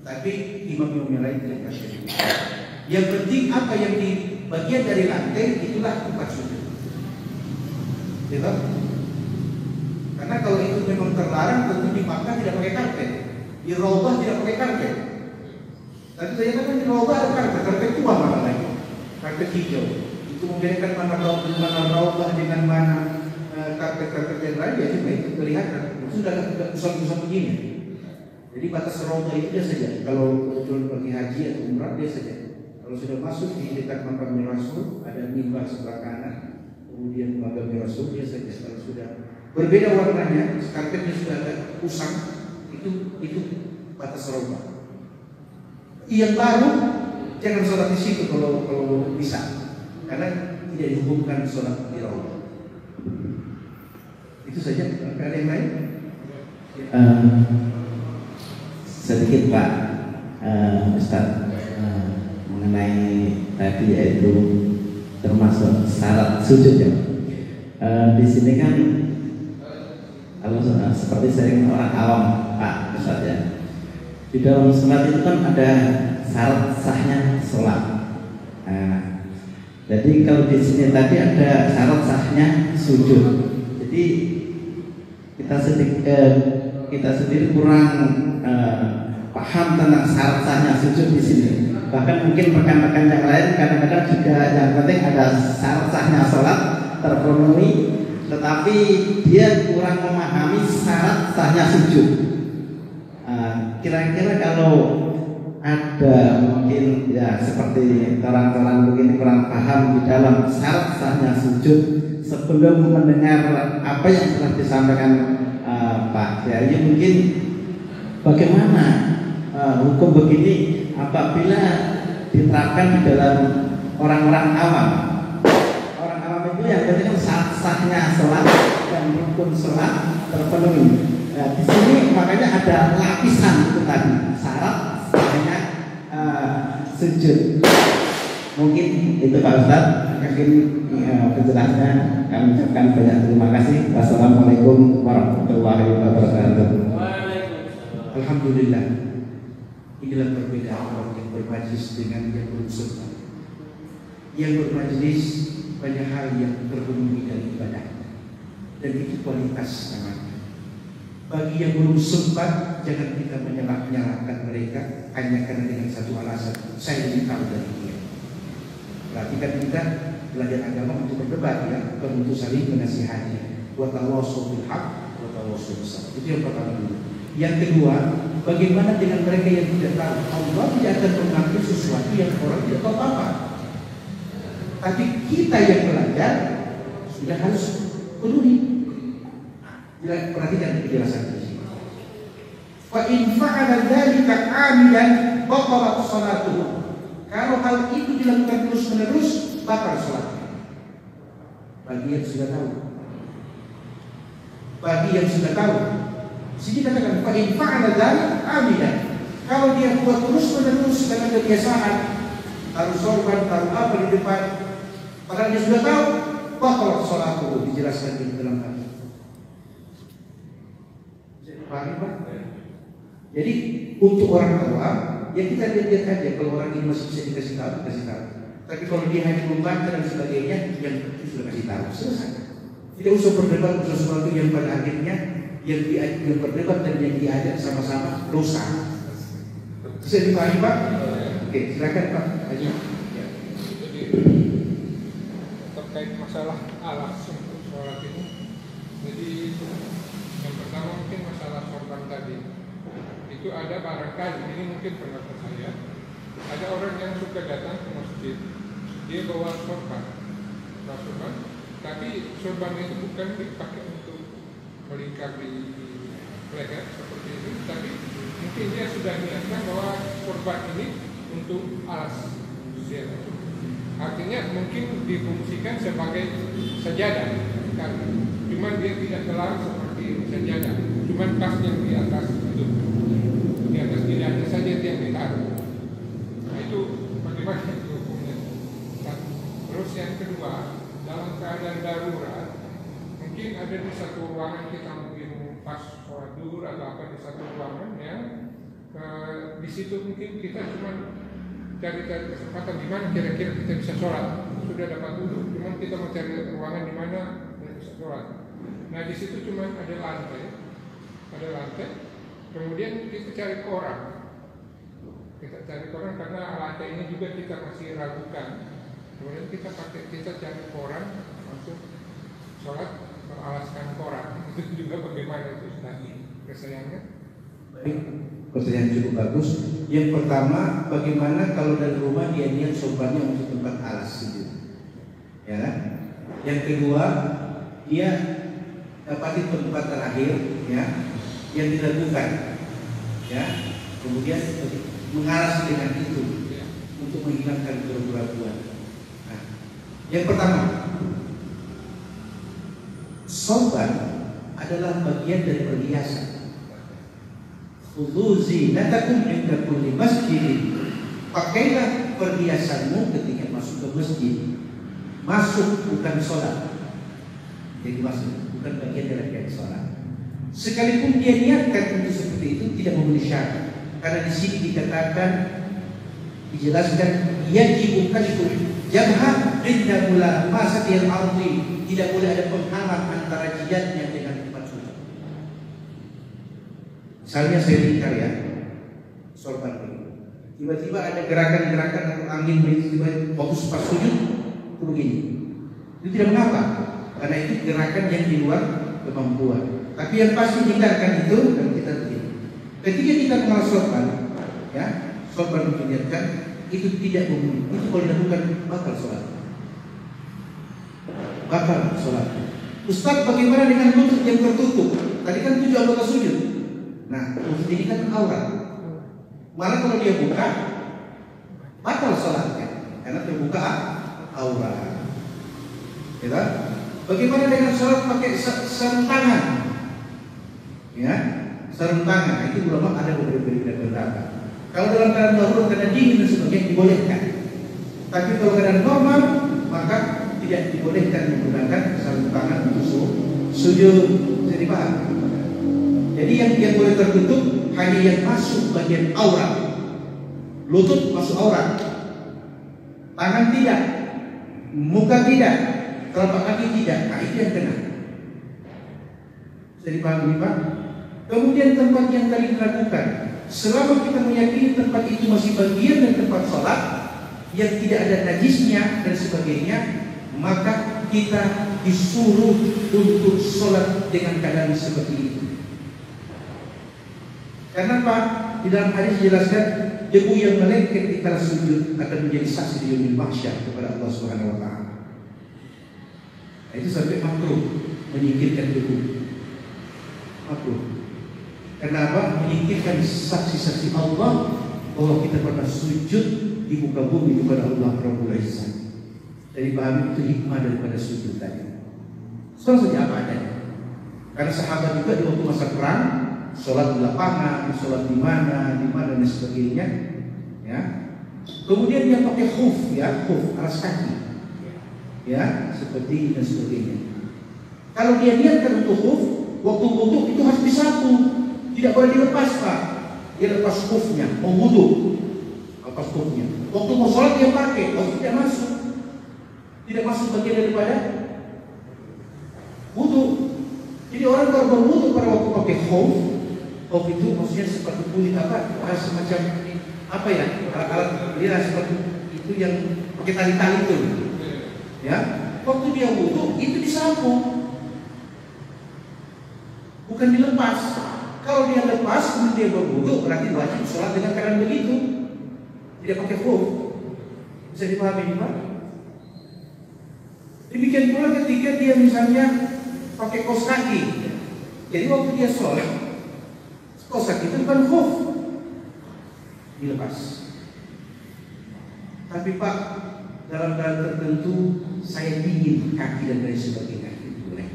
Tapi imam-imam yang lain tidak kasih. Yang penting apa yang di bagian dari lantai itulah tempat sujud. Gitu? Karena kalau itu memang terlarang, tentu di Makkah tidak pakai karpet, di Raudhah tidak pakai karpet. Tapi ternyata kan di Raudhah ada karpet tua mana lagi, karpet hijau. Itu membedakan mana Raudhah dengan mana karpet-karpet yang lain, ya cuma itu kelihatan. Itu sudah usang-usang begini. Jadi batas Raudhah itu dia saja. Kalau kebetulan pergi haji atau umrah dia saja. Kalau sudah masuk di dekat makamnya Rasul, ada mimbar sebelah kanan, kemudian makamnya Rasul dia saja. Kalau sudah berbeda warnanya, karpetnya sudah ada usang, itu batas Raudhah. Yang baru jangan sholat di situ kalau bisa, karena tidak dihukumkan sholat di Raudhah. Itu saja. Ada yang lain? Sedikit Pak Ustaz, mengenai tadi yaitu termasuk syarat sujud ya. Di sini kan kalau seperti sering orang awam Pak Ustaz ya, di dalam sholat itu kan ada syarat sahnya sholat. Jadi kalau di sini tadi ada syarat sahnya sujud. Jadi kita sendiri kurang paham tentang syarat sahnya sujud di sini. Bahkan mungkin rekan-rekan yang lain kadang-kadang juga yang penting ada syarat sahnya sholat terpenuhi, tetapi dia kurang memahami syarat sahnya sujud. Kira-kira kalau ada mungkin ya seperti orang-orang begini kurang paham di dalam syarat sahnya sujud, sebelum mendengar apa yang telah disampaikan Pak Kiai, mungkin bagaimana hukum begini apabila diterapkan di dalam orang-orang awam. Orang awam itu yang penting sahnya sholat dan rukun sholat terpenuhi. Nah, di sini makanya ada lapisan itu tadi syarat sahnya sujud. Mungkin itu Pak Ustaz. Mungkin penjelasannya kami ucapkan banyak terima kasih. Wassalamualaikum warahmatullahi wabarakatuh. Alhamdulillah. Inilah perbedaan orang yang bermajlis dengan yang belum sempat. Yang bermajlis banyak hal yang terpenuhi dari ibadah, dan itu kualitas namanya. Bagi yang belum sempat, jangan kita menyalahkan mereka hanya karena dengan satu alasan, saya ingin tahu dari dia. Perhatikan kita belajar agama untuk berdebat ya, bukan untuk saling menasihati. Wa tawassaw bil haqq wa tawassaw bis sabr. Itu yang pertama dulu. Yang kedua, bagaimana dengan mereka yang tidak tahu? Allah tidak akan mengambil sesuatu yang orang tidak tahu apa. Tapi kita yang belajar sudah harus penuhi. Perhatikan penjelasan di sini. Fa in fa'ala dzalika 'amidan batalat shalatuhu. Kalau hal itu dilakukan terus-menerus, batal salatnya. Bagi yang sudah tahu. Bagi yang sudah tahu. Sini katakan fa in fa'ala dzalika 'amidan. Kalau dia buat terus-menerus dengan kebiasaan, taruh sorban, taruh apa di depan, padahal dia sudah tahu, batal salatuhu, dijelaskan di dalam hadis. Paham Pak? Jadi untuk orang awam, ya kita lihat aja kalau orang ini masih bisa dikasih tahu, kasih tahu. Tapi kalau dia hanya membantah dan sebagainya, yang itu sudah kasih tahu, selesai. Tidak usah berdebat sesuatu yang pada akhirnya yang berdebat dan yang diajak sama-sama dosa. Bisa dipahami Pak? Oke, silakan Pak Haji. Ya. Jadi terkait masalah alas untuk sholat ini, jadi yang pertama mungkin masalah sorban tadi. Itu ada barangkali, ini mungkin pendapat saya, ada orang yang suka datang ke masjid, dia bawa sorban, tapi sorban itu bukan dipakai untuk melingkapi leher seperti ini, tapi mungkin dia sudah niatkan bahwa sorban ini untuk alas ziarah. Artinya mungkin difungsikan sebagai sajadah, kan? Cuman dia tidak kelar seperti sajadah, cuman pas yang di atas itu, di atas lidahnya saja yang ditaruh. Nah itu bagaimana itu hukumnya? Terus yang kedua, dalam keadaan darurat, mungkin ada di satu ruangan kita mungkin pas sholat duhur atau apa di satu ruangan yang di situ mungkin kita cuma cari-cari kesempatan di mana kira-kira kita bisa sholat. Sudah dapat duduk, cuma kita mau cari ruangan di mana kita bisa sholat. Nah di situ cuma ada lantai, kemudian kita cari koran. Kita cari koran karena lantai ini juga kita masih ragukan. Kemudian kita cari koran, masuk sholat beralaskan koran. Itu juga bagaimana itu tadi kesayangan? Baik, pertanyaan cukup bagus. Yang pertama, bagaimana kalau dari rumah dia niat sorbannya untuk tempat alas itu, ya kan? Yang kedua, dia dapati tempat terakhir, ya, yang diragukan, ya. Kemudian mengalas dengan itu untuk menghilangkan keraguan. Nah, yang pertama, sorban adalah bagian dari perhiasan. Khudhu zinatakum 'inda kulli masjidin. Pakailah perhiasanmu ketika masuk ke masjid. Masuk bukan sholat. Jadi masuk bukan bagian dari sholat. Sekalipun dia niatkan untuk seperti itu tidak memenuhi syarat. Karena di sini dikatakan, dijelaskan yajibu kashfu jabha 'inda mulamasati al-ardi. Tidak boleh ada penghalang antara jidatnya dengan tempat sujud. Misalnya saya lingkar ya, sorban begini. Tiba-tiba ada gerakan-gerakan atau angin tiba-tiba fokus pas sujud itu begini. Itu tidak mengapa, karena itu gerakan yang di luar kemampuan. Tapi yang pasti hindarkan itu dan kita begini. Ketika kita mengalas sorban, ya, sorban mengingatkan itu tidak memenuhi. Itu kalau dilakukan batal sholat. Batal sholat. Ustaz, bagaimana dengan lutut yang tertutup? Tadi kan 7 anggota sujud. Nah, lutut ini kan aurat. Malah kalau dia buka, batal sholatnya karena terbuka aurat. Ya, bagaimana dengan sholat pakai sarung tangan? Ya, sarung tangan itu ulama ada beberapa pendapat. Kalau dalam keadaan darurat karena dingin dan sebagainya dibolehkan. Tapi kalau keadaan normal maka tidak dibolehkan menggunakan sarung tangan untuk sujud. Jadi paham? Jadi yang boleh tertutup hanya yang masuk bagian aurat. Lutut masuk aurat, tangan tidak, muka tidak, telapak kaki tidak. Nah itu yang kena. Jadi paham Pak? Kemudian tempat yang tadi dilakukan, selama kita meyakini tempat itu masih bagian dari tempat sholat yang tidak ada najisnya dan sebagainya, maka kita disuruh untuk sholat dengan keadaan seperti itu. Karena Pak, di dalam hadis dijelaskan debu yang melengket di kala sujud akan menjadi saksi di yaumil mahsyar kepada Allah Subhanahu wa taala. Itu sampai makruh menyingkirkan debu. Makruh. Kenapa? Menyingkirkan saksi-saksi Allah bahwa kita pernah sujud di muka bumi kepada Allah Rabbul Izzah. Jadi pahami itu hikmah daripada sujud tadi. Sholat saja apa adanya. Karena sahabat juga di waktu masa perang sholat di lapangan, sholat di mana dan sebagainya, ya. Kemudian dia pakai khuf, ya, khuf alas kaki, ya, seperti ini dan sebagainya. Kalau dia niatkan untuk khuf, waktu wudu itu harus disapu, tidak boleh dilepas Pak. Dia lepas khufnya, mau wudu, lepas khufnya. Waktu mau sholat dia pakai, waktu tidak masuk bagian daripada wudu. Jadi orang kalau berwudu pada waktu pakai khuf itu maksudnya seperti kulit apa semacam apa ya, alat dia seperti itu yang pakai tali-tali itu, ya. Waktu dia wudu itu disapu, bukan dilepas. Kalau dia lepas kemudian dia berwudu berarti wajib sholat dengan keadaan begitu, tidak pakai khuf. Bisa dipahami Pak? Demikian pula ketika dia misalnya pakai kaos kaki. Jadi waktu dia sholat, kaos kaki itu bukan khuf, dilepas. Tapi Pak, dalam keadaan tertentu saya dingin kaki dan lain sebagainya, itu boleh.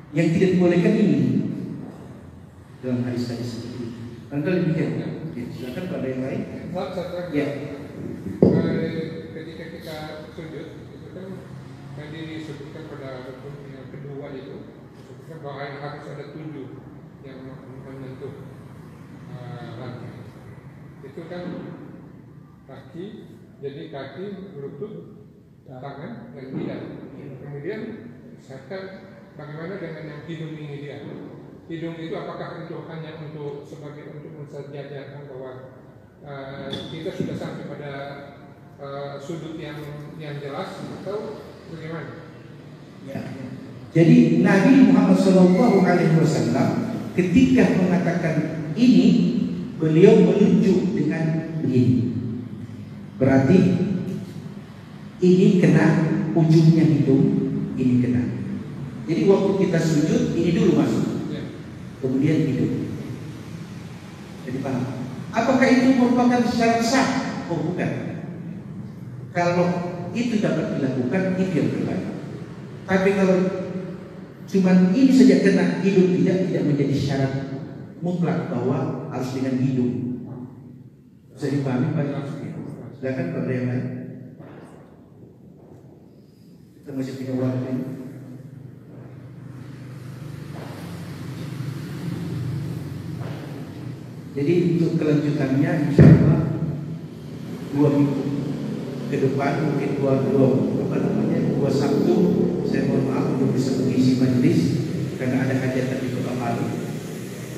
Yang tidak dibolehkan ini dalam hadis-hadis seperti itu. Anda demikian. Ya, silakan pada yang lain. Ya. Ketika kita sujud, itu kan disebutkan pada rukun yang kedua itu, disebutkan bahwa harus ada 7 yang menyentuh lantai. Itu kan kaki, jadi kaki, lutut, tangan, dan lidah. Kemudian misalkan bagaimana dengan yang hidung ini dia? Hidung itu apakah itu hanya untuk sebagai untuk mensajajakan bahwa kita sudah sampai pada sudut yang jelas atau bagaimana? Ya. Jadi Nabi Muhammad SAW ketika mengatakan ini, beliau menunjuk dengan ini. Berarti ini kena ujungnya hidung, ini kena. Jadi waktu kita sujud ini dulu masuk, kemudian hidung. Jadi paham? Apakah itu merupakan syarat sah? Oh bukan. Kalau itu dapat dilakukan, itu yang terbaik. Tapi kalau cuma ini saja kena hidung, tidak menjadi syarat mutlak bahwa harus dengan hidung. Bisa dipahami Pak? Silakan pada yang lain. Kita masih punya waktu. Jadi untuk kelanjutannya insya Allah 2 minggu ke depan, mungkin dua Sabtu, saya mohon maaf untuk bisa mengisi majelis karena ada hajatan di Kota Palu.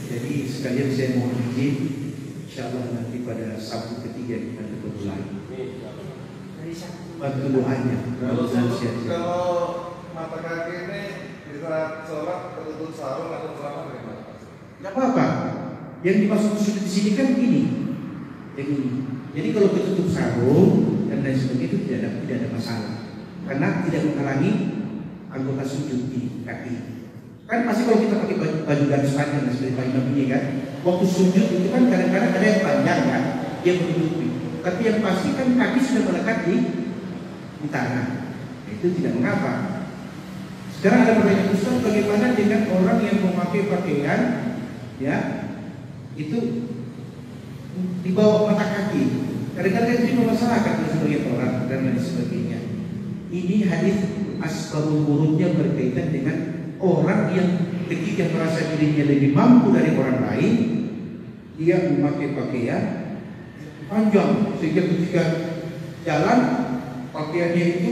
Jadi sekalian saya mohon izin, insya Allah nanti pada Sabtu ketiga kita ketemu lagi. Bantu doanya. Kalau mata kaki ini bisa sholat ketutup sarung atau celana dari mana? Tidak apa-apa. Yang dimaksud sujud di sini kan ini, yang ini. Jadi kalau ketutup sarung dan lain sebagainya itu tidak ada masalah, karena tidak menghalangi anggota sujud di kaki. Kan pasti kalau kita pakai baju garis panjang dan seperti Pak Imam ini kan, waktu sujud itu kan kadang-kadang ada yang panjang kan, dia menutupi. Tapi yang pasti kan kaki sudah melekat di tanah, itu tidak mengapa. Sekarang ada pertanyaan Ustaz, bagaimana dengan orang yang memakai pakaian, ya? Itu di bawah mata kaki. Kadang-kadang itu masyarakat sebagai orang dan lain sebagainya. Ini hadis asbabul wurudnya berkaitan dengan orang yang ketika merasa dirinya lebih mampu dari orang lain, dia memakai pakaian panjang sehingga ketika jalan pakaiannya itu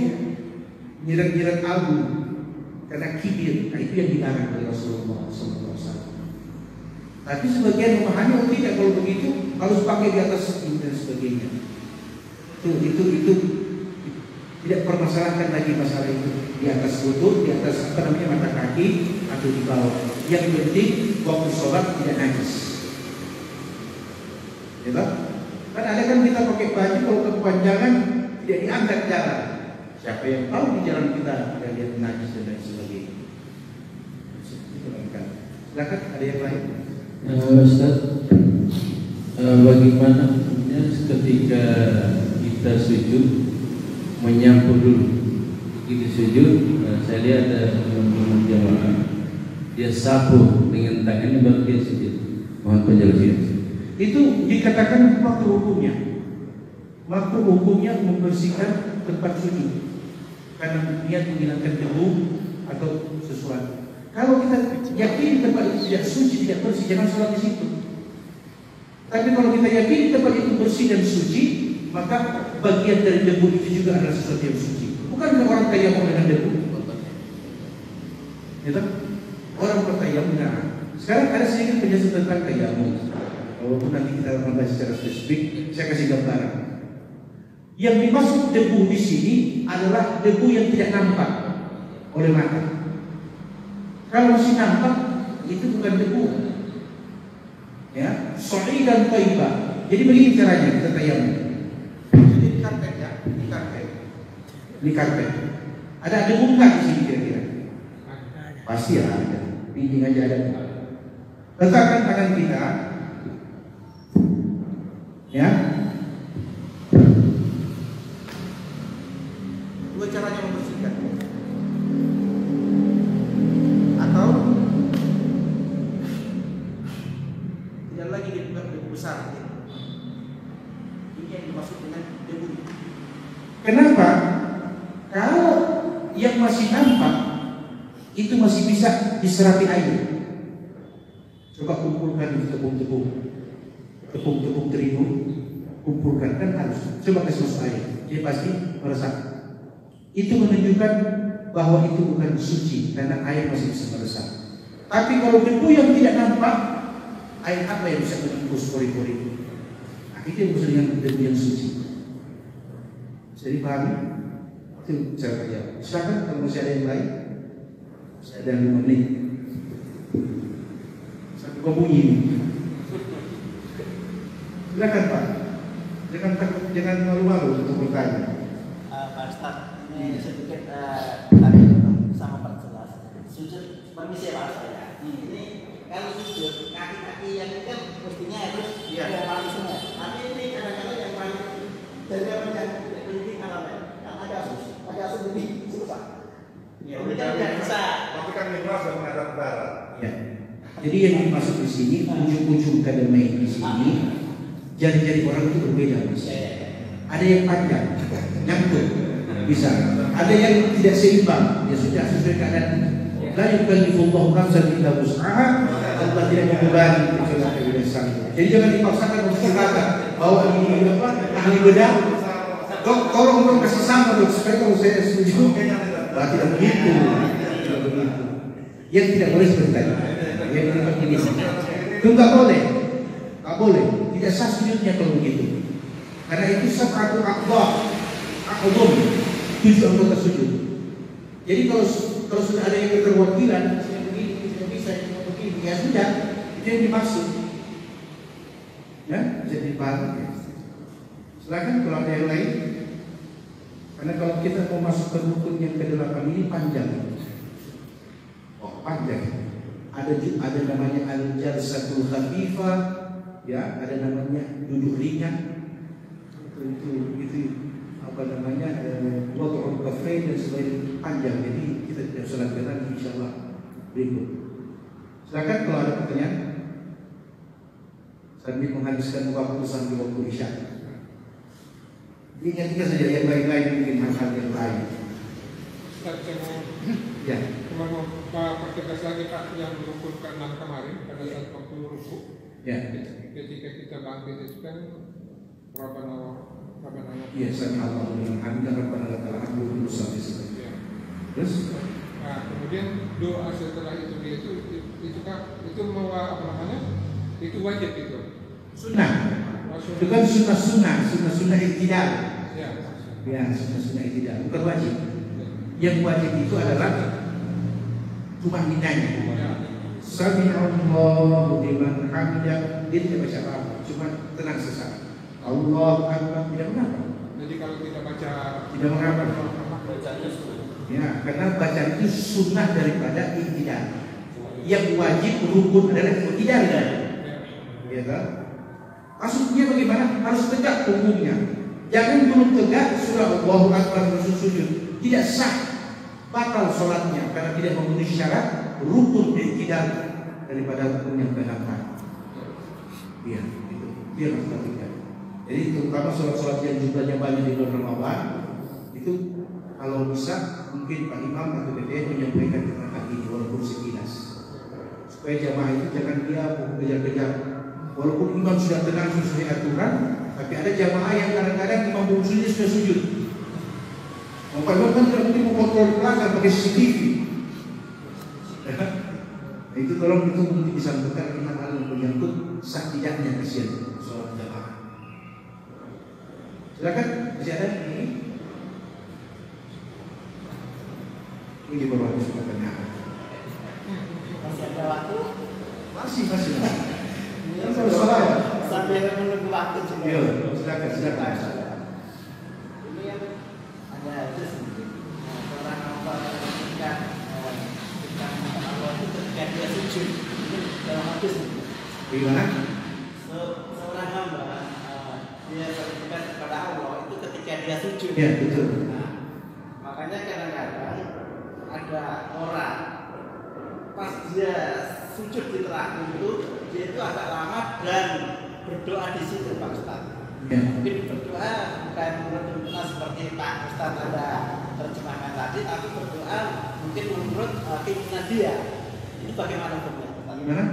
nyirat-nyirat abu karena kibir. Nah, itu yang dilarang oleh Rasulullah SAW. Tapi sebagian memahami oh tidak, kalau begitu harus pakai di atas seting dan sebagainya. Itu tidak permasalahkan lagi masalah itu di atas lutut, di atas mata kaki atau di bawah. Yang penting waktu sholat tidak najis. Ya tak? Kan ada kan kita pakai baju kalau kepanjangan tidak diangkat jalan. Siapa yang tahu di jalan kita ada lihat najis dan lain sebagainya. Silakan ada yang lain. Ustaz, bagaimana ketika kita sujud menyapu dulu? Begitu sujud, saya lihat ada teman-teman jamaah dia sapu dengan tangannya baru dia sujud. Mohon penjelasan. Itu dikatakan makruh hukumnya. Makruh hukumnya membersihkan tempat sujud karena niat menghilangkan debu atau sesuatu. Kalau kita yakin tempat itu tidak suci, tidak bersih, jangan sholat di situ. Tapi kalau kita yakin tempat itu bersih dan suci, maka bagian dari debu itu juga adalah sesuatu yang suci. Bukan orang tayamum dengan debu. Ya, orang bertayamum. Nah, sekarang ada sedikit penjelasan tentang tayamum. Walaupun nanti kita akan bahas secara spesifik, saya kasih gambaran. Yang dimaksud debu di sini adalah debu yang tidak nampak oleh mata. Kalau masih nampak, itu bukan debu. Ya, sha'idan thayyibah. Jadi begini caranya kita tayamum. Jadi di karpet ya, di karpet. Di karpet. Ada debu nggak di sini kira-kira? Pasti ada. Pinggir aja ada. Letakkan tangan kita, ya. Dua caranya membersihkan. Atau tidak lagi dibuka debu besar. Ini yang dimaksud dengan debu. Kenapa? Kalau yang masih nampak itu masih bisa diserapi air. Coba kumpulkan tepung terigu, kumpulkan kan harus. Coba kasih masuk air, dia pasti meresap. Itu menunjukkan bahwa itu bukan suci karena air masih bisa meresap. Tapi kalau debu yang tidak nampak, air apa yang bisa menembus pori-pori? Nah, itu yang disebut dengan debu yang suci. Jadi pahami? Itu cara kerja. Silakan kalau masih ada yang lain. Masih ada 5 menit. Kok bunyi? Silakan Pak. Jangan takut, jangan malu-malu untuk bertanya. Pak Ustaz, ini sedikit tadi sama perjelas. Sujud, permisi Pak Ustaz ya. Ini kalau sujud kaki-kaki yang ini kan mestinya harus ada paling semua. Tapi ini kadang-kadang yang paling dari yang penting yang agak sulit susah. Ya, ini kan tidak bisa. Tapi kan Mimras sudah menghadap ke barat. Ya. Jadi yang dimaksud di sini ujung-ujung kademai di sini jari-jari orang itu berbeda Mas. Ada yang panjang, nyangkut, bisa. Ada yang tidak seimbang, ya sudah sesuai keadaan. La yukallifullahu nafsan illa wus'aha. Allah tidak membebani kecuali kebiasaan. Jadi jangan dipaksakan untuk kata bahwa ini apa ahli bedah. Dok, tolong dong kasih sama dok supaya kalau saya setuju. Tidak begitu. Tidak begitu. Yang tidak boleh seperti tadi. Yang tidak begini. Itu nggak boleh. Nggak boleh. Tidak sah sujudnya kalau begitu. Karena itu sab'atu aqdam. Aqdam. 7 anggota sujud. Jadi kalau sudah ada yang keterwakilan, saya begini, tidak bisa, tidak begini, ya sudah. Itu yang dimaksud. Ya, bisa dipahami. Silakan kalau ada yang lain. Karena kalau kita mau masuk ke rukun yang ke-8 ini panjang. Oh, panjang. Ada namanya al-jalsatul khafifah, ya, ada namanya duduk ringan. Itu apa namanya? Wad'ul kaffain dan sebagainya, panjang. Jadi kita tidak usah lanjutkan insyaallah berikut. Silakan kalau ada pertanyaan. Sambil menghabiskan waktu sampai waktu isya. Ingat saja yang lain-lain mungkin hal-hal yang lain. Ustaz, saya mau pertegas lagi Pak yang rukun ke-6 kemarin pada saat waktu ruku. Ya. Ketika kita bangkit itu kan Rabbana. Iya, sami Allahu liman hamidah Rabbana lakal hamdu sampai situ. Terus nah, kemudian doa setelah itu dia itu mau apa namanya? Itu wajib itu. Sunnah. Itu kan sunnah iktidal. Ya, sunnah iktidal, bukan wajib. Yang wajib itu adalah tumaninanya. Sami Allahu liman hamidah, dia tidak baca apa, cuma tenang sesaat. Allahu Akbar, tidak mengapa. Jadi kalau kita baca tidak mengapa. Ya, karena bacaan itu sunnah daripada iktidal. Yang wajib rukun adalah iktidal. Ya kan? Maksudnya bagaimana? Harus tegak punggungnya. Jangan belum tegak sudah Allahu Akbar langsung sujud. Tidak sah, batal sholatnya karena tidak memenuhi syarat rukun iktidal daripada rukun yang ke-8. Iya, itu. Dia harus perhatikan. Jadi terutama sholat-sholat yang jumlahnya banyak di bulan Ramadan itu kalau bisa mungkin Pak Imam atau BPN menyampaikan tentang hal ini walaupun sekilas supaya jamaah itu jangan dia kejar-kejar. Walaupun imam sudah tenang sesuai aturan, tapi ada jamaah yang kadang-kadang imam bungsunya sudah sujud. Pak Imam kan tidak mungkin mengontrol pelanggan pakai CCTV. Nah, itu tolong itu mungkin disampaikan tentang hal yang menyangkut sah tidaknya kasihan sholat jamaah. Silakan, masih ada ini? Ini baru habis pertanyaan. Masih ada waktu? Masih. Sambil menunggu waktu juga. Iya, silakan. Ini yang ada itu sendiri. Orang Bagaimana? Seorang hamba dia beribadah kepada Allah itu ketika dia sujud. Ya, betul. Nah, makanya kadang-kadang ada orang pas dia sujud di terakhir itu dia itu agak lama dan berdoa di situ Pak Ustaz. Ya. Mungkin berdoa bukan menurut seperti Pak Ustaz ada terjemahkan tadi, tapi berdoa mungkin menurut keinginan dia. Ini bagaimana hukumnya? Bagaimana?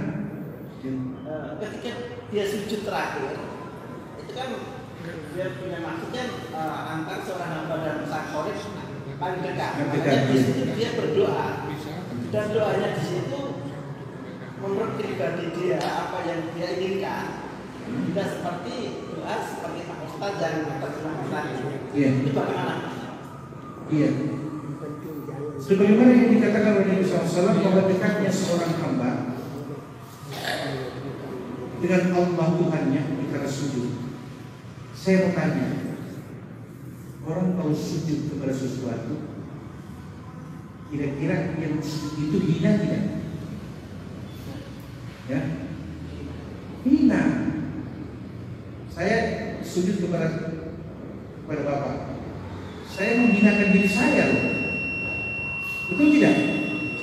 Ketika dia sujud terakhir itu kan dia punya maksudnya antar seorang hamba dan sang kholik paling dekat. Makanya di situ dia berdoa dan doanya di situ menurut pribadi dia apa yang dia inginkan. Tidak seperti doa seperti Pak Ustaz yang terjemahkan tadi. Iya. Itu bagaimana? Iya. Sebagaimana yang dikatakan oleh Nabi SAW bahwa dekatnya seorang hamba dengan Allah Tuhannya ketika sujud. Saya bertanya, orang kalau sujud kepada sesuatu, kira-kira yang sujud itu hina tidak? Ya, hina. Saya sujud kepada Bapak. Saya menghinakan diri saya loh. Betul tidak?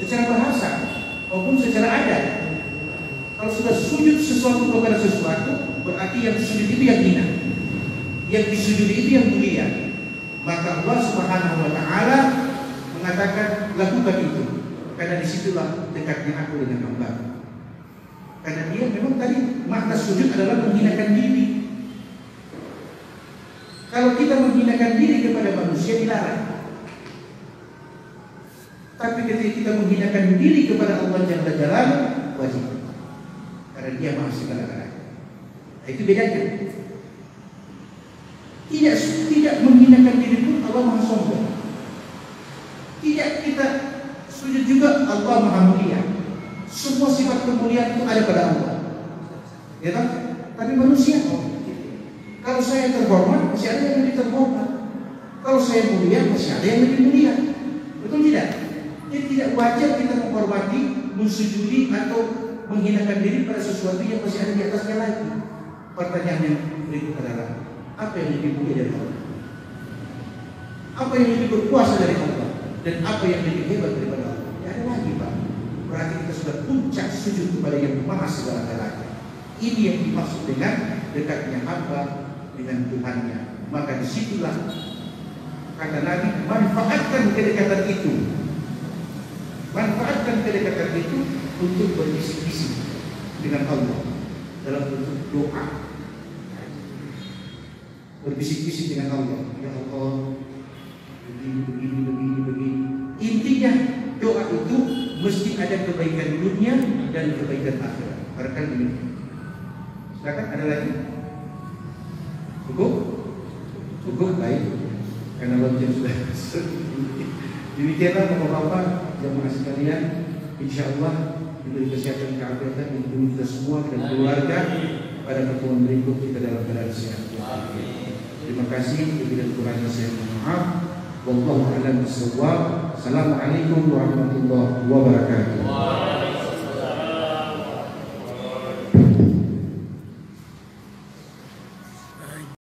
Secara bahasa maupun secara adat. Kalau sudah sujud sesuatu kepada sesuatu, berarti yang sujud itu yang hina, yang disujudi itu yang mulia. Maka Allah Subhanahu wa Ta'ala mengatakan lakukan itu, karena disitulah dekatnya aku dengan hamba. Karena dia memang tadi makna sujud adalah menghinakan diri. Kalau kita menghinakan diri kepada manusia dilarang. Tapi ketika kita menghinakan diri kepada Allah Jalla Jalaluhu wajib. Karena dia maha segala-galanya. Nah, itu bedanya. Tidak menghinakan diri pun Allah maha sombong. Tidak kita sujud juga Allah maha mulia. Semua sifat kemuliaan itu ada pada Allah. Ya kan? Tapi manusia kalau saya terhormat masih ada yang lebih terhormat. Kalau saya mulia masih ada yang lebih mulia. Betul tidak? Jadi tidak wajar kita menghormati, mensujudi atau menghinakan diri pada sesuatu yang masih ada di atasnya lagi. Pertanyaan yang berikut adalah, apa yang lebih mulia dari Allah? Apa yang lebih berkuasa dari Allah? Dan apa yang lebih hebat daripada Allah? Tidak ada lagi, Pak. Berarti kita sudah puncak sujud kepada yang maha segala-galanya. Ini yang dimaksud dengan dekatnya hamba dengan Tuhannya. Maka disitulah kata Nabi, manfaatkan kedekatan itu. Manfaatkan kedekatan itu untuk berbisik-bisik dengan Allah dalam bentuk doa. Berbisik-bisik dengan Allah. Ya Allah, begini. Intinya doa itu mesti ada kebaikan dunia dan kebaikan akhirat. Barangkali ini. Silakan, ada lagi? Cukup, baik. Karena waktu sudah demikianlah Bapak-bapak jamaah sekalian, insya Allah diberi kesehatan keafiatan untuk kita semua dan keluarga pada pertemuan berikut kita dalam keadaan sehat. Terima kasih. Lebih dan kurangnya saya mohon maaf. Wallahu a'lam bishawab. Assalamualaikum warahmatullahi wabarakatuh.